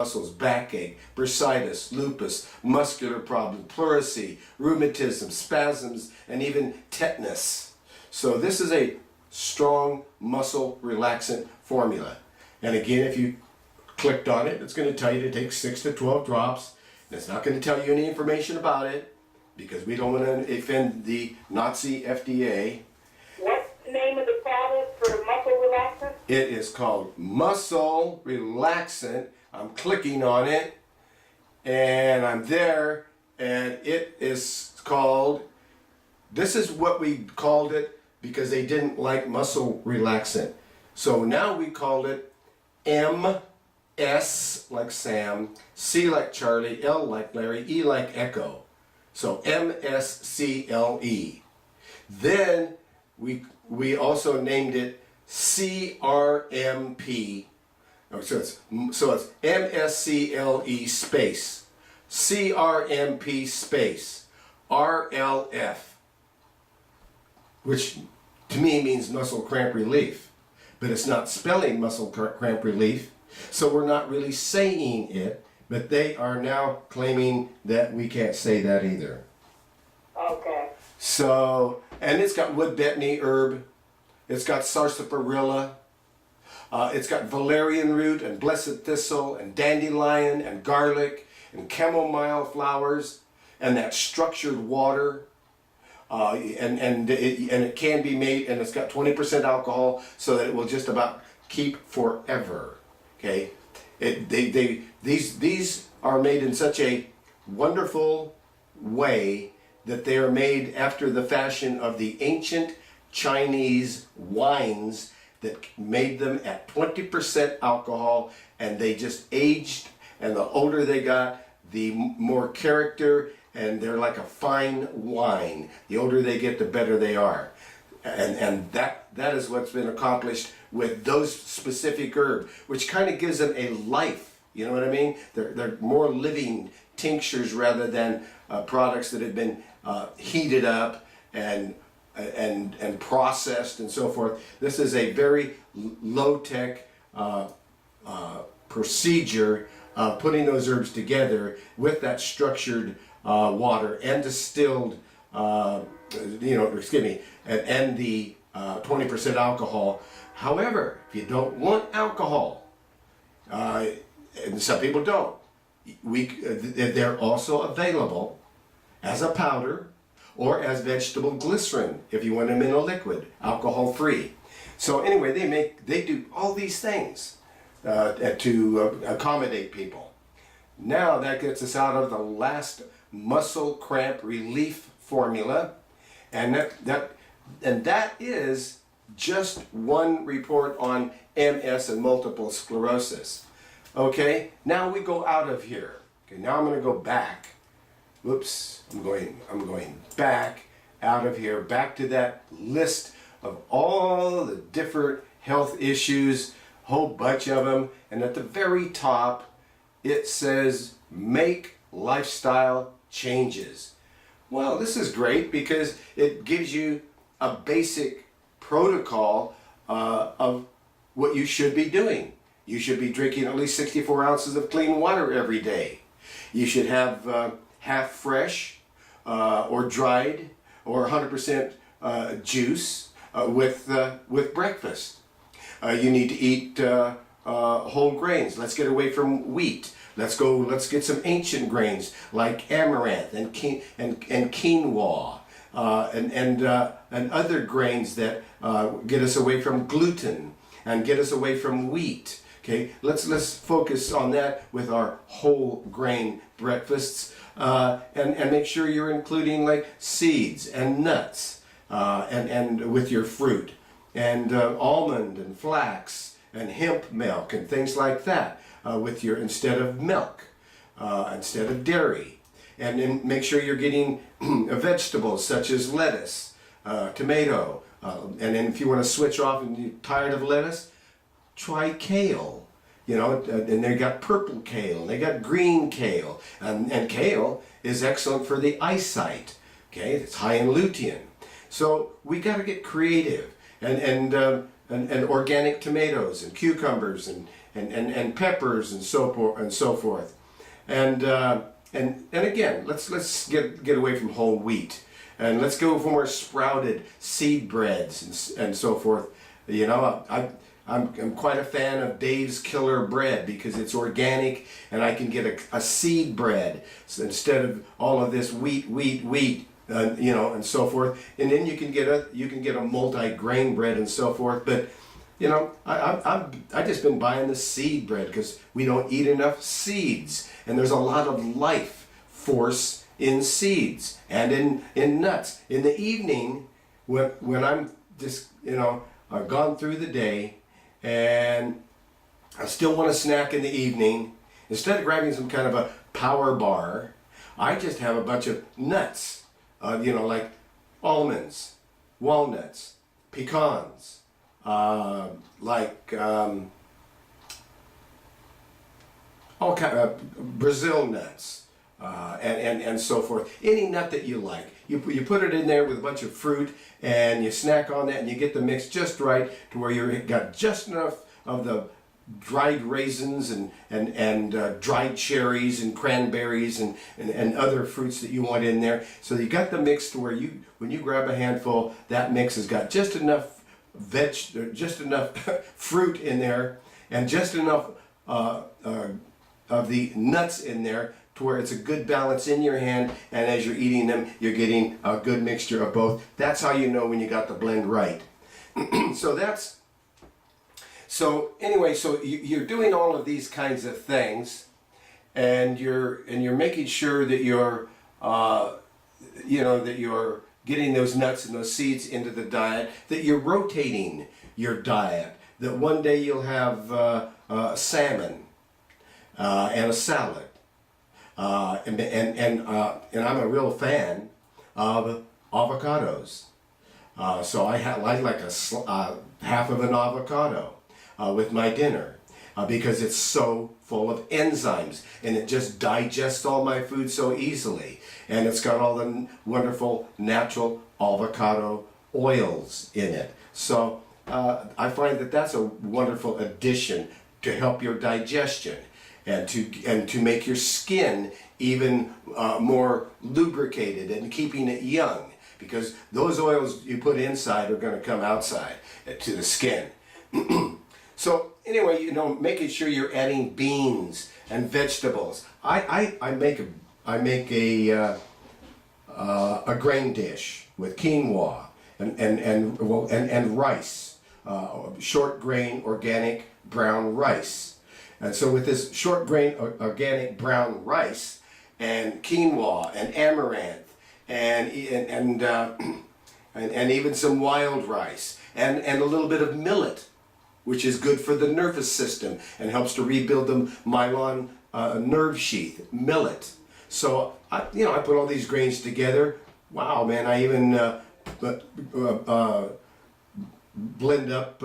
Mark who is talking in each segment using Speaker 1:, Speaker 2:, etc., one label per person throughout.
Speaker 1: muscles, backache, bursitis, lupus, muscular problems, pleurisy, rheumatism, spasms, and even tetanus. So this is a strong muscle relaxant formula. And again, if you clicked on it, it's going to tell you to take 6 to 12 drops. And it's not going to tell you any information about it because we don't want to offend the Nazi FDA.
Speaker 2: What's the name of the product for muscle relaxant?
Speaker 1: It is called Muscle Relaxant. I'm clicking on it and I'm there, and it is called, this is what we called it because they didn't like muscle relaxant. So now we called it MS like Sam, C like Charlie, L like Larry, E like Echo. So MSCLE. Then we also named it CRMP. So it's MSCLE space CRMP space RLF, which to me means muscle cramp relief, but it's not spelling muscle cramp relief, so we're not really saying it, but they are now claiming that we can't say that either.
Speaker 2: Okay.
Speaker 1: So, and it's got wood betony herb, it's got sarsaparilla, it's got valerian root and blessed thistle and dandelion and garlic and chamomile flowers and that structured water. And it can be made, and it's got 20% alcohol, so that it will just about keep forever. Okay, these are made in such a wonderful way that they are made after the fashion of the ancient Chinese wines that made them at 20% alcohol, and they just aged, and the older they got, the more character, and they're like a fine wine. The older they get, the better they are. And that is what's been accomplished with those specific herbs, which kind of gives them a life. You know what I mean? They're more living tinctures rather than products that have been heated up and processed and so forth. This is a very low-tech procedure of putting those herbs together with that structured water and distilled, and the 20% alcohol. However, if you don't want alcohol, and some people don't, they're also available as a powder or as vegetable glycerin if you want them in a liquid, alcohol-free. So anyway, they do all these things to accommodate people. Now that gets us out of the last muscle cramp relief formula, and that is just one report on MS and multiple sclerosis. Okay, now we go out of here. Okay, now I'm going to go back. Whoops, I'm going back out of here, back to that list of all the different health issues, whole bunch of them, and at the very top it says make lifestyle changes. Well, this is great because it gives you a basic protocol of what you should be doing. You should be drinking at least 64 ounces of clean water every day. You should have half fresh or dried or 100% juice with breakfast. You need to eat whole grains. Let's get away from wheat. Let's get some ancient grains like amaranth and quinoa and other grains that get us away from gluten and get us away from wheat. Okay, let's focus on that with our whole grain breakfasts, and make sure you're including like seeds and nuts and with your fruit, and almond and flax and hemp milk and things like that with your, instead of milk, instead of dairy. And then make sure you're getting vegetables such as lettuce, tomato, and then if you want to switch off and you're tired of lettuce, try kale. You know, and they got purple kale, and they got green kale, and kale is excellent for the eyesight. Okay, it's high in lutein. So we got to get creative, and organic tomatoes and cucumbers and peppers and so forth. And again, let's get away from whole wheat, and let's go for more sprouted seed breads and so forth. You know, I'm quite a fan of Dave's Killer Bread because it's organic, and I can get a seed bread instead of all of this wheat, you know, and so forth. And then you can get a multi-grain bread and so forth. But you know, I just been buying the seed bread because we don't eat enough seeds, and there's a lot of life force in seeds and in nuts. In the evening, when I'm just, you know, I've gone through the day and I still want a snack in the evening, instead of grabbing some kind of a power bar, I just have a bunch of nuts, you know, like almonds, walnuts, pecans, all kind of Brazil nuts, and so forth. Any nut that you like, you put it in there with a bunch of fruit, and you snack on that, and you get the mix just right to where you got just enough of the dried raisins and dried cherries and cranberries and other fruits that you want in there. So you got the mix to where when you grab a handful, that mix has got just enough just enough fruit in there, and just enough of the nuts in there to where it's a good balance in your hand, and as you're eating them, you're getting a good mixture of both. That's how you know when you got the blend right. So anyway, so you're doing all of these kinds of things, and you're making sure that you're you know, that you're getting those nuts and those seeds into the diet, that you're rotating your diet, that one day you'll have salmon and a salad, and I'm a real fan of avocados, so I like a half of an avocado with my dinner, because it's so full of enzymes, and it just digests all my food so easily, and it's got all the wonderful natural avocado oils in it. So I find that that's a wonderful addition to help your digestion, and to make your skin even more lubricated and keeping it young, because those oils you put inside are going to come outside to the skin. So anyway, you know, making sure you're adding beans and vegetables. I make a grain dish with quinoa and rice, short grain organic brown rice. And so with this short grain organic brown rice and quinoa and amaranth and even some wild rice and a little bit of millet, which is good for the nervous system and helps to rebuild the myelin nerve sheath, millet. So I put all these grains together. Wow, man! I even blend up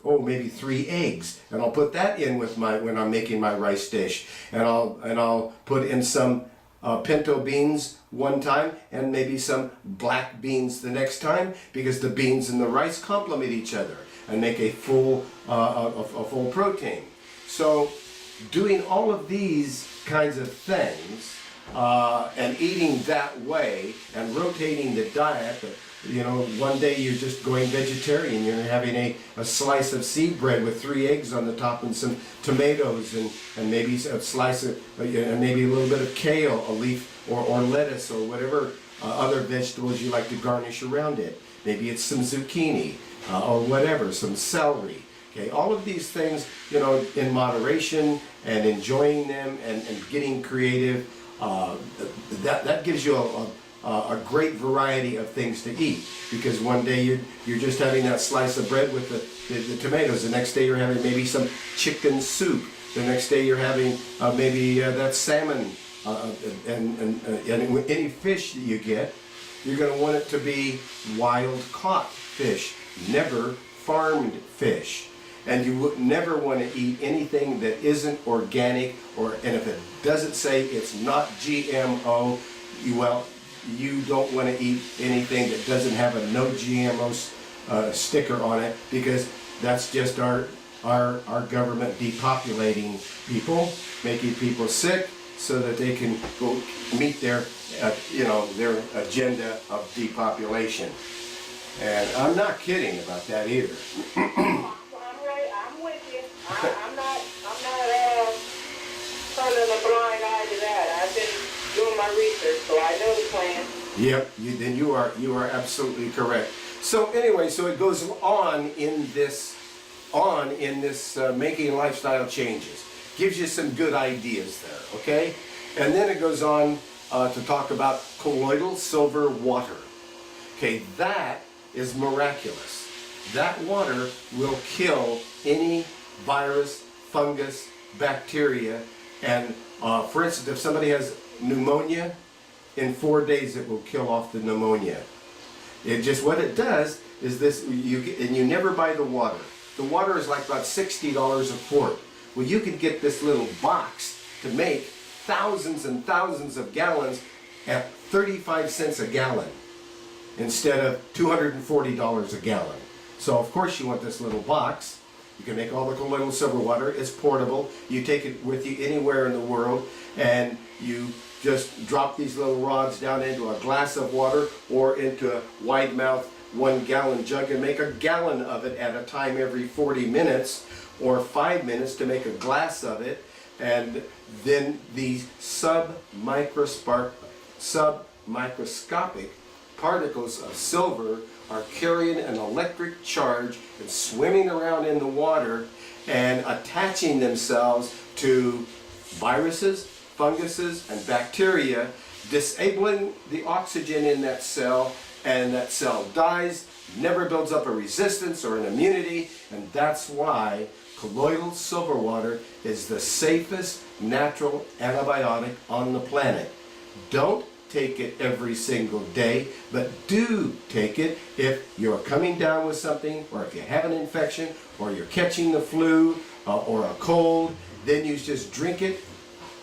Speaker 1: maybe 3 eggs, and I'll put that in with when I'm making my rice dish, and I'll put in some pinto beans one time and maybe some black beans the next time, because the beans and the rice complement each other and make a full protein. So doing all of these kinds of things and eating that way and rotating the diet, you know, one day you're just going vegetarian, you're having a slice of seed bread with 3 eggs on the top and some tomatoes and maybe a slice of, and maybe a little bit of kale, a leaf, or lettuce, or whatever other vegetables you like to garnish around it. Maybe it's some zucchini, or whatever, some celery. Okay, all of these things, you know, in moderation and enjoying them and getting creative, that gives you a great variety of things to eat. Because one day you're just having that slice of bread with the tomatoes. The next day you're having maybe some chicken soup. The next day you're having maybe that salmon and any fish that you get. You're going to want it to be wild caught fish, never farmed fish. And you would never want to eat anything that isn't organic, and if it doesn't say it's not GMO, you don't want to eat anything that doesn't have a no GMO sticker on it, because that's just our our government depopulating people, making people sick, so that they can go meet their, their agenda of depopulation. And I'm not kidding about that either.
Speaker 2: I'm with you. I'm not turning a blind eye to that. I've been doing my research, so I know the plan.
Speaker 1: Yep, then you are absolutely correct. So anyway, so it goes on in this making lifestyle changes. Gives you some good ideas there, okay? And then it goes on to talk about colloidal silver water. Okay, that is miraculous. That water will kill any virus, fungus, bacteria, and for instance, if somebody has pneumonia, in 4 days it will kill off the pneumonia. It just, what it does is this, and you never buy the water. The water is like about $60 a quart. Well, you can get this little box to make thousands and thousands of gallons at 35 cents a gallon instead of $240 a gallon. So of course you want this little box. You can make all the colloidal silver water. It's portable. You take it with you anywhere in the world, and you just drop these little rods down into a glass of water or into a wide mouth 1 gallon jug and make a gallon of it at a time every 40 minutes or 5 minutes to make a glass of it. And then these submicroscopic particles of silver are carrying an electric charge and swimming around in the water and attaching themselves to viruses, funguses, and bacteria, disabling the oxygen in that cell, and that cell dies, never builds up a resistance or an immunity, and that's why colloidal silver water is the safest natural antibiotic on the planet. Don't take it every single day, but do take it if you're coming down with something, or if you have an infection, or you're catching the flu, or a cold. Then you just drink it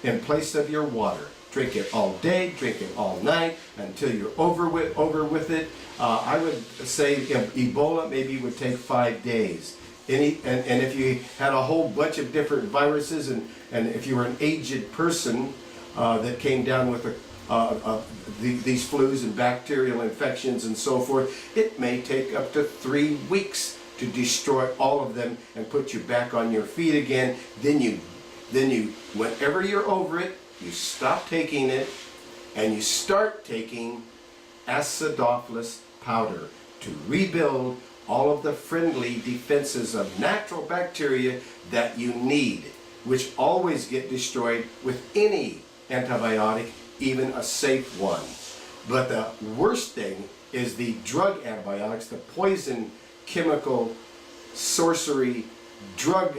Speaker 1: in place of your water. Drink it all day, drink it all night, until you're over with it. I would say Ebola maybe would take 5 days. And if you had a whole bunch of different viruses, and if you were an aged person that came down with these flus and bacterial infections and so forth, it may take up to 3 weeks to destroy all of them and put you back on your feet again. Then you, whenever you're over it, you stop taking it and you start taking acidophilus powder to rebuild all of the friendly defenses of natural bacteria that you need, which always get destroyed with any antibiotic, even a safe one. But the worst thing is the drug antibiotics, the poison, chemical, sorcery, drug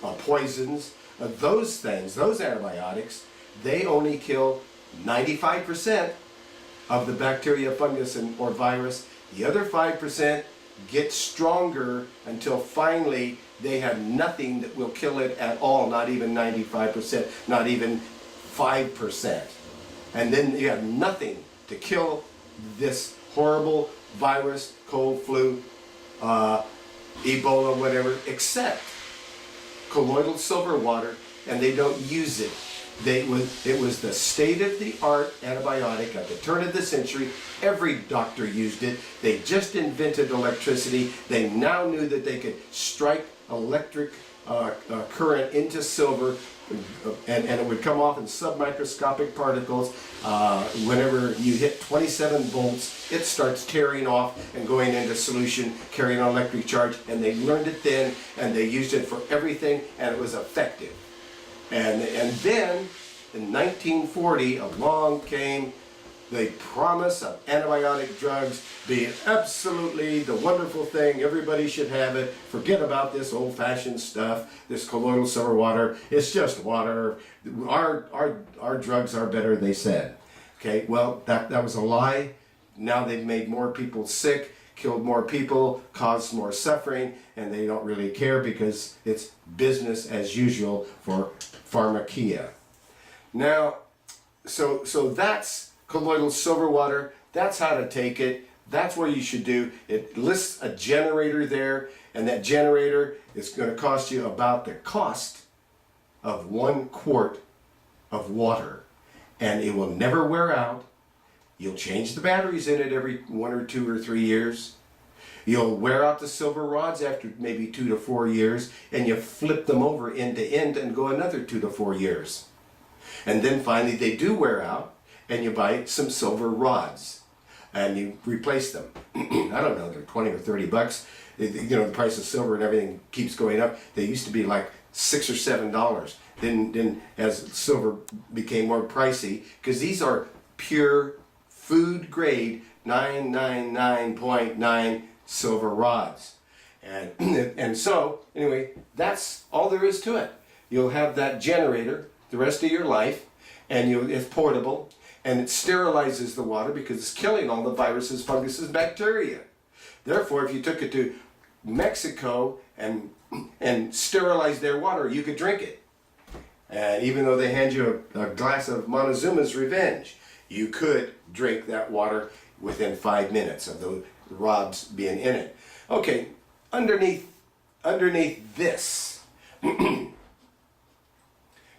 Speaker 1: poisons. Those things, those antibiotics, they only kill 95% of the bacteria, fungus, or virus. The other 5% get stronger until finally they have nothing that will kill it at all, not even 95%, not even 5%. And then you have nothing to kill this horrible virus, cold, flu, Ebola, whatever, except colloidal silver water, and they don't use it. It was the state-of-the-art antibiotic at the turn of the century. Every doctor used it. They just invented electricity. They now knew that they could strike electric current into silver, and it would come off in submicroscopic particles. Whenever you hit 27 volts, it starts tearing off and going into solution, carrying an electric charge. And they learned it then, and they used it for everything, and it was effective. And then in 1940, along came the promise of antibiotic drugs being absolutely the wonderful thing. Everybody should have it. Forget about this old-fashioned stuff, this colloidal silver water. It's just water. Our drugs are better, they said. Okay, well, that was a lie. Now they've made more people sick, killed more people, caused more suffering, and they don't really care because it's business as usual for pharmacia. Now, so that's colloidal silver water. That's how to take it. That's what you should do. It lists a generator there. And that generator is going to cost you about the cost of 1 quart of water. And it will never wear out. You'll change the batteries in it every 1 or 2 or 3 years. You'll wear out the silver rods after maybe 2 to 4 years, and you flip them over end to end and go another 2 to 4 years. And then finally they do wear out, and you buy some silver rods and you replace them. I don't know, they're 20 or 30 bucks. You know, the price of silver and everything keeps going up. They used to be like $6 or $7. Then as silver became more pricey, because these are pure food grade 999.9 silver rods. And so, anyway, that's all there is to it. You'll have that generator the rest of your life, and it's portable, and it sterilizes the water because it's killing all the viruses, funguses, bacteria. Therefore, if you took it to Mexico and sterilized their water, you could drink it. And even though they hand you a glass of Montezuma's Revenge, you could drink that water within 5 minutes of the rods being in it. Okay, underneath this,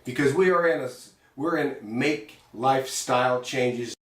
Speaker 1: because we're in make lifestyle changes